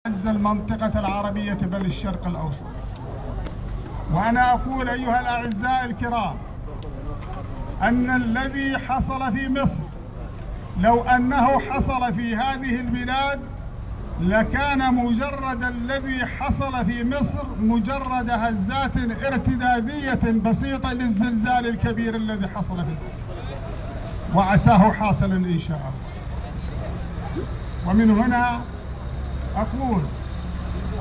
عز المنطقة العربية بل الشرق الأوسط. وأنا أقول أيها الأعزاء الكرام أن الذي حصل في مصر لو أنه حصل في هذه البلاد لكان مجرد الذي حصل في مصر مجرد هزات ارتدادية بسيطة للزلزال الكبير الذي حصل في مصر، وعساه حاصلا إن شاء الله. ومن هنا أقول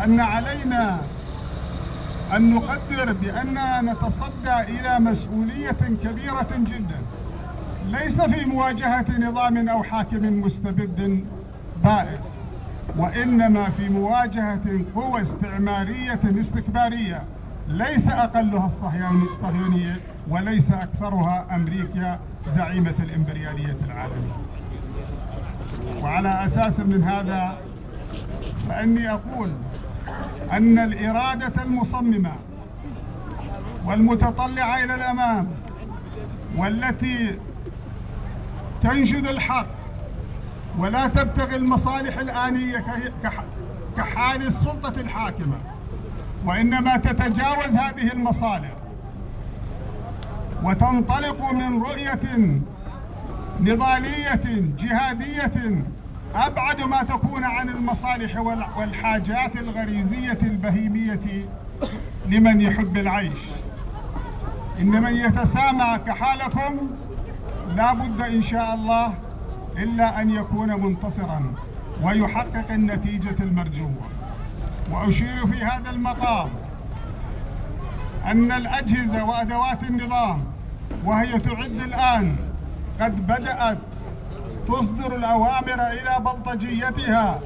أن علينا أن نقدر بأننا نتصدى إلى مسؤولية كبيرة جدا، ليس في مواجهة نظام أو حاكم مستبد بائس، وإنما في مواجهة قوى استعمارية استكبارية ليس أقلها الصهيونية وليس أكثرها أمريكا زعيمة الإمبريالية العالمية. وعلى أساس من هذا فإني أقول أن الإرادة المصممة والمتطلعة إلى الأمام والتي تنشد الحق ولا تبتغي المصالح الآنية كحال السلطة الحاكمة، وإنما تتجاوز هذه المصالح وتنطلق من رؤية نضالية جهادية أبعد ما تكون عن المصالح والحاجات الغريزية البهيمية لمن يحب العيش. إن من يتسامى كحالكم لا بد إن شاء الله إلا أن يكون منتصرا ويحقق النتيجة المرجوة. وأشير في هذا المقام أن الأجهزة وأدوات النظام وهي تعد الآن قد بدأت تصدر الأوامر إلى بلطجيتها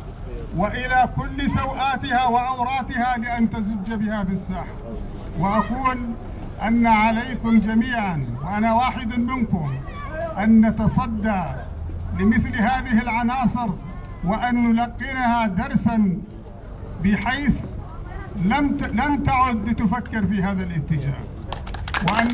وإلى كل سوءاتها وعوراتها لأن تزج بها في الساحة. وأقول أن عليكم جميعا وأنا واحد منكم أن نتصدى لمثل هذه العناصر وأن نلقنها درسا بحيث لن تعد لتفكر في هذا الاتجاه، وأن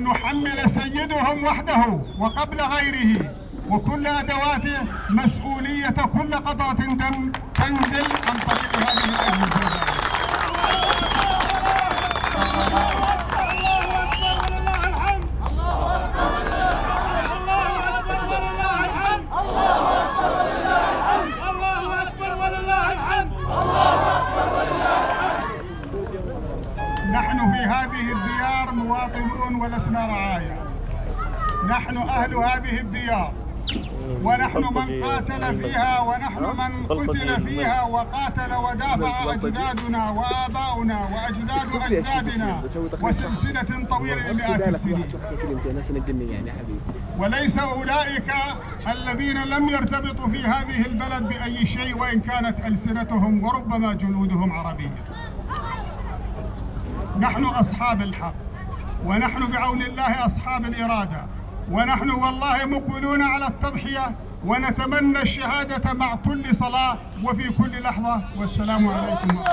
نحمل سيدهم وحده وقبل غيره وكل أدواته مسؤولية كل قطرة دم تنزل عن طريق هذه الأجهزة. نحن في هذه الديار مواطنون ولسنا رعايا، نحن أهل هذه الديار، ونحن من قاتل فيها ونحن من قتل فيها وقاتل ودافع أجدادنا وآباؤنا وأجداد أجدادنا وسلسلة طويلة لمئات السنين. وليس أولئك الذين لم يرتبطوا في هذه البلد بأي شيء وإن كانت ألسنتهم وربما جلودهم عربية. نحن أصحاب الحق، ونحن بعون الله أصحاب الإرادة، ونحن والله مقبلون على التضحية ونتمنى الشهادة مع كل صلاة وفي كل لحظة. والسلام عليكم.